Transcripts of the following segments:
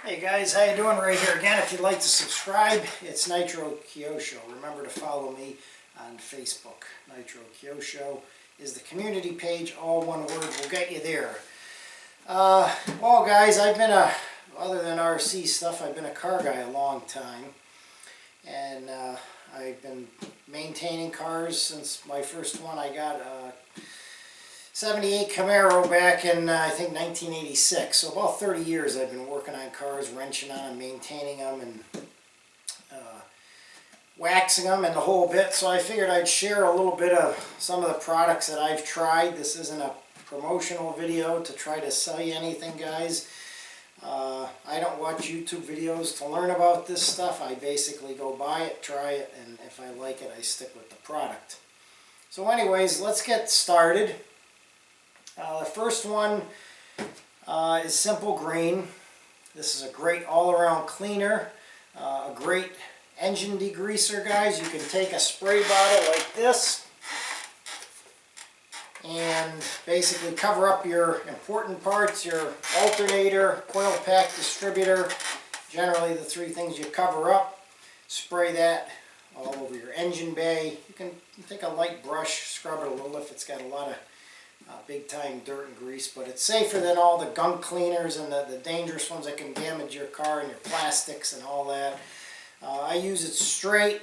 Hey guys, how you doing? Right here again. If you'd like to subscribe, it's Nitro Kyosho. Remember to follow me on Facebook. Nitro Kyosho is the community page. All one word will get you there. Well guys, I've been other than RC stuff, I've been a car guy a long time. And I've been maintaining cars since my first one. I got a 78 Camaro back in, I think, 1986. So about 30 years I've been working on cars, wrenching on them, maintaining them, and waxing them and the whole bit. So I figured I'd share a little bit of some of the products that I've tried. This isn't a promotional video to try to sell you anything, guys. I don't watch YouTube videos to learn about this stuff. I basically go buy it, try it, and if I like it, I stick with the product. So anyways, let's get started. The first one is Simple Green. This is a great all-around cleaner, a great engine degreaser, guys. You can take a spray bottle like this and basically cover up your important parts, your alternator, coil pack, distributor, generally the three things you cover up. Spray that all over your engine bay. You can take a light brush, scrub it a little if it's got a lot of big time dirt and grease, but it's safer than all the gunk cleaners and the dangerous ones that can damage your car and your plastics and all that. I use it straight,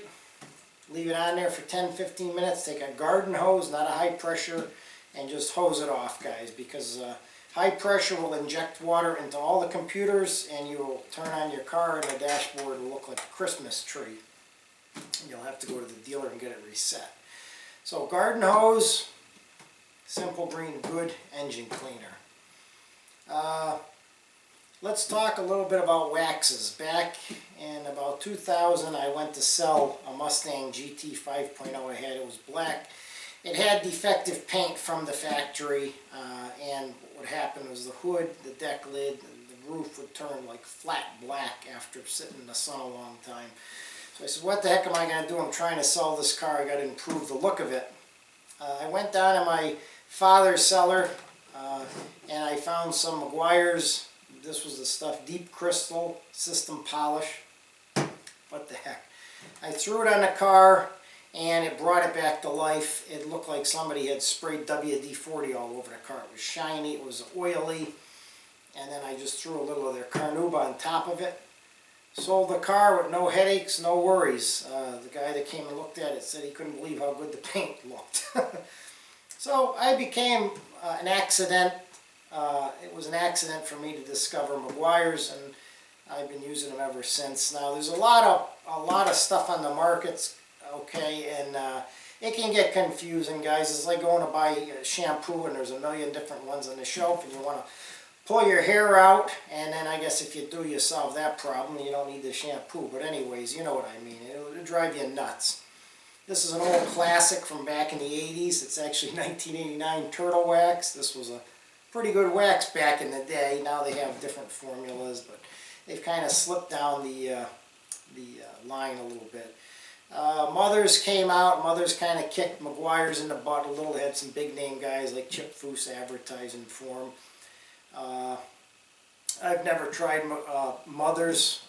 leave it on there for 10-15 minutes, take a garden hose, not a high pressure, and just hose it off, guys, because high pressure will inject water into all the computers and you will turn on your car and the dashboard will look like a Christmas tree. You'll have to go to the dealer and get it reset. So garden hose, Simple Green, good engine cleaner. Let's talk a little bit about waxes. Back in about 2000, I went to sell a Mustang GT 5.0 I had. It was black. It had defective paint from the factory, and what happened was the hood, the deck lid, the roof would turn like flat black after sitting in the sun a long time. So I said, what the heck am I going to do? I'm trying to sell this car. I got to improve the look of it. I went down to my father's cellar and I found some McGuires. This was the stuff, deep crystal system polish. What the heck. I threw it on the car and it brought it back to life. It looked like somebody had sprayed WD-40 all over the car. It was shiny, it was oily, and then I just threw a little of their carnauba on top of it. Sold the car with no headaches, no worries. The guy that came and looked at it said he couldn't believe how good the paint looked. So I became an accident. It was an accident for me to discover McGuires, and I've been using them ever since. Now there's a lot of stuff on the markets, okay, and it can get confusing, guys. It's like going to buy shampoo and there's a million different ones on the shelf, and you want to pull your hair out, and then I guess if you do, you solve that problem. You don't need the shampoo. But anyways, you know what I mean. It'll drive you nuts. This is an old classic from back in the 80s. It's actually 1989 Turtle Wax. This was a pretty good wax back in the day. Now they have different formulas, but they've kind of slipped down the line a little bit. Mothers came out. Mothers kind of kicked McGuires in the butt a little. They had some big name guys like Chip Foose advertising for them. I've never tried Mothers.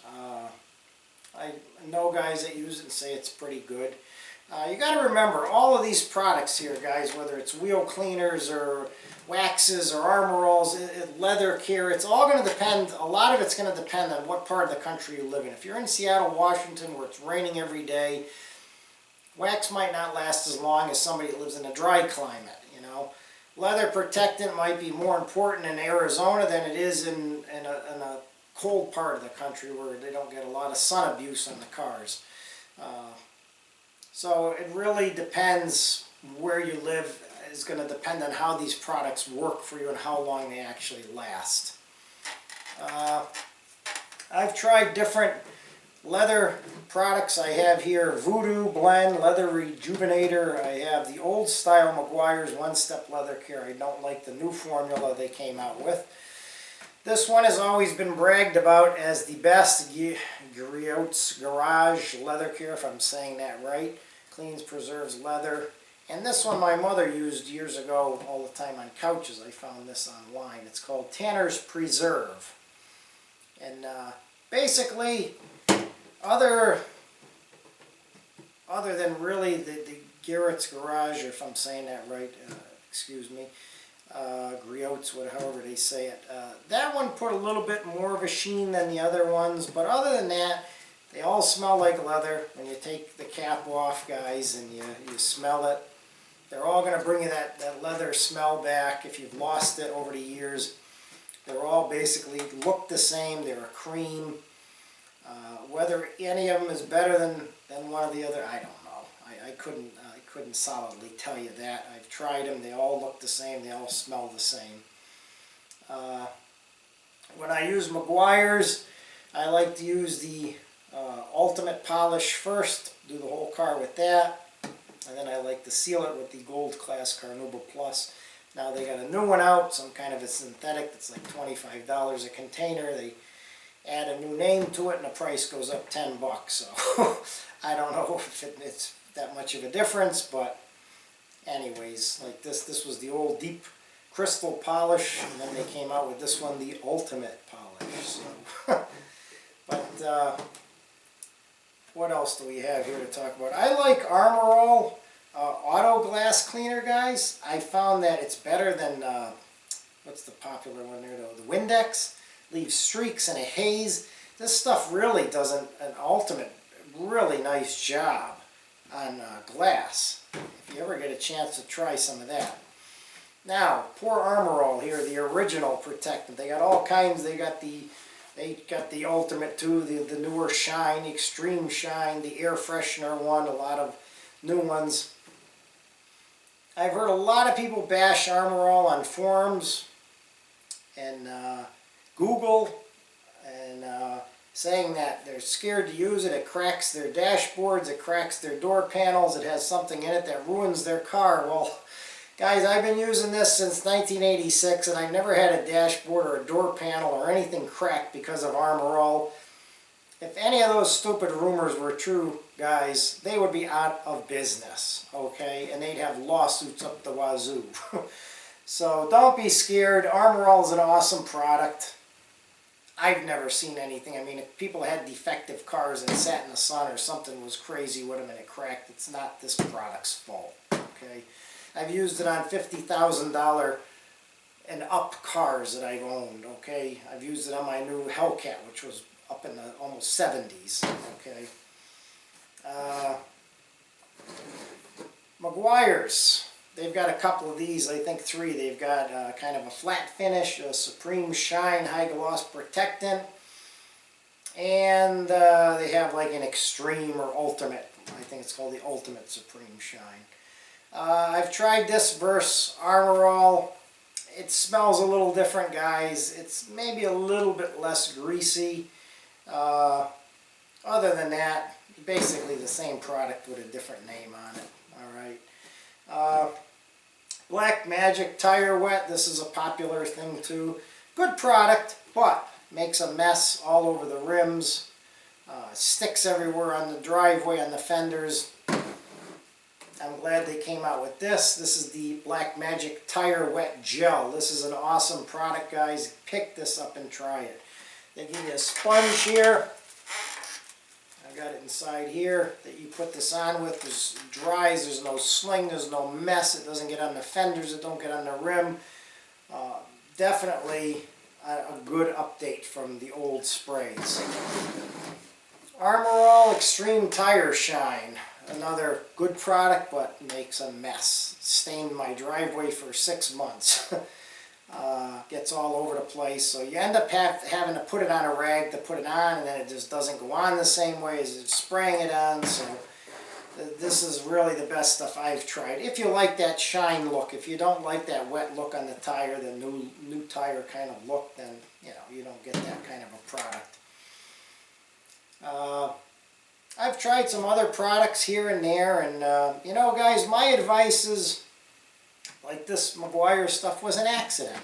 I know guys that use it and say it's pretty good. You got to remember, all of these products here, guys, whether it's wheel cleaners or waxes or armor rolls, leather care, it's all going to depend, a lot of it's going to depend on what part of the country you live in. If you're in Seattle, Washington, where it's raining every day, wax might not last as long as somebody that lives in a dry climate, you know. Leather protectant might be more important in Arizona than it is in a cold part of the country where they don't get a lot of sun abuse on the cars. So it really depends where you live. It's going to depend on how these products work for you and how long they actually last. I've tried different leather products. I have here Voodoo Blend Leather Rejuvenator. I have the old style McGuires one-step leather care. I don't like the new formula they came out with. This one has always been bragged about as the best. Griot's Garage Leather Care, if I'm saying that right. Cleans, preserves leather. And this one my mother used years ago all the time on couches. I found this online. It's called Tanner's Preserve. And basically, other than really the Garrett's Garage, if I'm saying that right, excuse me, Griot's, however they say it. That one put a little bit more of a sheen than the other ones, but other than that, they all smell like leather. When you take the cap off, guys, and you smell it, they're all going to bring you that leather smell back if you've lost it over the years. They're all basically look the same. They're a cream. Whether any of them is better than one or the other, I don't know. I couldn't solidly tell you that. I've tried them. They all look the same. They all smell the same. When I use McGuires, I like to use the Ultimate Polish first. Do the whole car with that. And then I like to seal it with the Gold Class Carnauba Plus. Now they got a new one out, some kind of a synthetic that's like $25 a container. They add a new name to it and the price goes up 10 bucks. So I don't know if it's that much of a difference, but anyways, like this was the old deep crystal polish, and then they came out with this one, the ultimate polish. So but what else do we have here to talk about? I like Armor All Auto Glass Cleaner, guys. I found that it's better than what's the popular one there though? The Windex. Leaves streaks and a haze. This stuff really does an ultimate, really nice job on glass. If you ever get a chance to try some of that. Now, poor Armor All here, the original protectant. They got all kinds. They got the ultimate too, the newer Shine, the Extreme Shine, the air freshener one, a lot of new ones. I've heard a lot of people bash Armor All on forums and Google, and saying that they're scared to use it. It cracks their dashboards, it cracks their door panels, it has something in it that ruins their car. Well, guys, I've been using this since 1986 and I've never had a dashboard or a door panel or anything cracked because of Armor All. If any of those stupid rumors were true, guys, they would be out of business, okay? And they'd have lawsuits up the wazoo. So don't be scared. Armor All is an awesome product. I've never seen anything. I mean, if people had defective cars and sat in the sun or something was crazy with them and it cracked, it's not this product's fault, okay? I've used it on $50,000 and up cars that I've owned, okay? I've used it on my new Hellcat, which was up in the almost 70s, okay? McGuires. They've got a couple of these, I think 3. They've got kind of a flat finish, a Supreme Shine High Gloss Protectant, and they have like an Extreme or Ultimate. I think it's called the Ultimate Supreme Shine. I've tried this versus Armor All. It smells a little different, guys. It's maybe a little bit less greasy. Other than that, basically the same product with a different name on it. Alright. Black Magic Tire Wet. This is a popular thing too. Good product, but makes a mess all over the rims. Sticks everywhere on the driveway, on the fenders. I'm glad they came out with this. This is the Black Magic Tire Wet Gel. This is an awesome product, guys. Pick this up and try it. They give you a sponge here. I got it inside here that you put this on with. It dries, there's no sling, there's no mess. It doesn't get on the fenders, it don't get on the rim. Definitely a good update from the old sprays. Armor All Extreme Tire Shine. Another good product, but makes a mess. Stained my driveway for 6 months. Gets all over the place, so you end up having to put it on a rag to put it on, and then it just doesn't go on the same way as it's spraying it on. So this is really the best stuff I've tried. If you like that shine look, if you don't like that wet look on the tire, the new tire kind of look, then you don't get that kind of a product. I've tried some other products here and there, and guys, my advice is, like this McGuire stuff was an accident.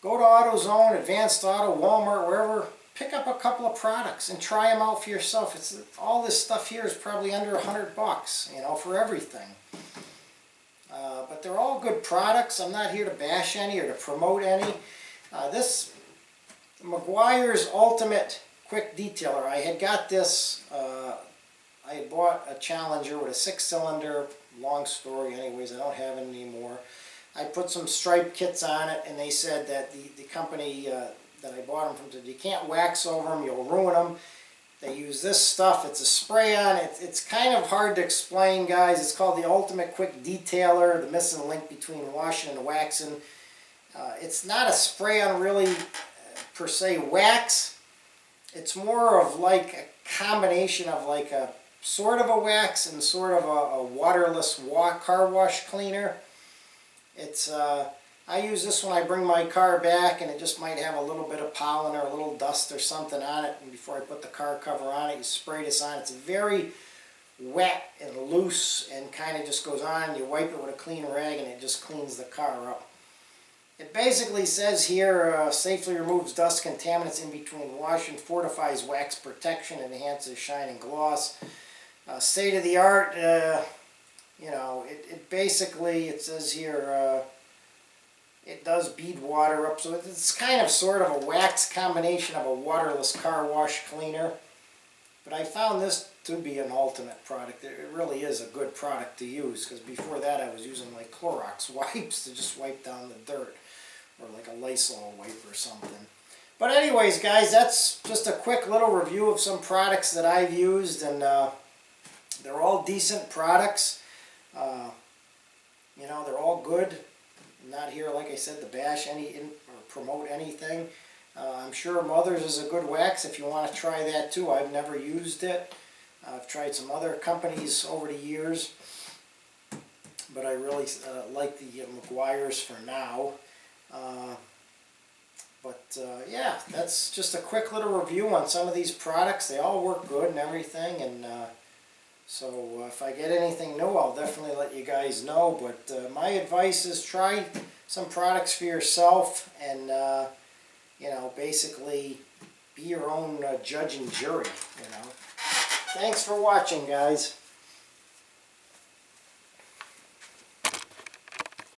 Go to AutoZone, Advanced Auto, Walmart, wherever, pick up a couple of products and try them out for yourself. All this stuff here is probably under $100, for everything. But they're all good products. I'm not here to bash any or to promote any. This McGuires Ultimate Quick Detailer. I had got this, I had bought a Challenger with a 6-cylinder, long story anyways, I don't have it anymore. I put some stripe kits on it, and they said that the company that I bought them from said you can't wax over them, you'll ruin them. They use this stuff, it's a spray-on, it's kind of hard to explain, guys. It's called the Ultimate Quick Detailer, the missing link between washing and waxing. It's not a spray-on really, per se, wax. It's more of like a combination of like a sort of a wax and sort of a waterless car wash cleaner. It's I use this when I bring my car back and it just might have a little bit of pollen or a little dust or something on it, and before I put the car cover on it, you spray this on. It's very wet and loose and kind of just goes on, and you wipe it with a clean rag and it just cleans the car up. It basically says here, safely removes dust, contaminants in between wash, and fortifies wax protection, enhances shine and gloss. State of the art, you know, it basically, it says here, it does bead water up, so it's kind of sort of a wax combination of a waterless car wash cleaner. But I found this to be an ultimate product. It really is a good product to use, because before that I was using like Clorox wipes to just wipe down the dirt, or like a Lysol wipe or something. But anyways, guys, that's just a quick little review of some products that I've used, and they're all decent products. You know, they're all good. I'm not here, like I said, to bash or promote anything. I'm sure Mother's is a good wax if you want to try that too. I've never used it. I've tried some other companies over the years, but I really like the McGuires for now. Yeah, that's just a quick little review on some of these products. They all work good and everything, and so if I get anything new, I'll definitely let you guys know. But my advice is try some products for yourself, and you know, basically be your own judge and jury. You know. Thanks for watching, guys.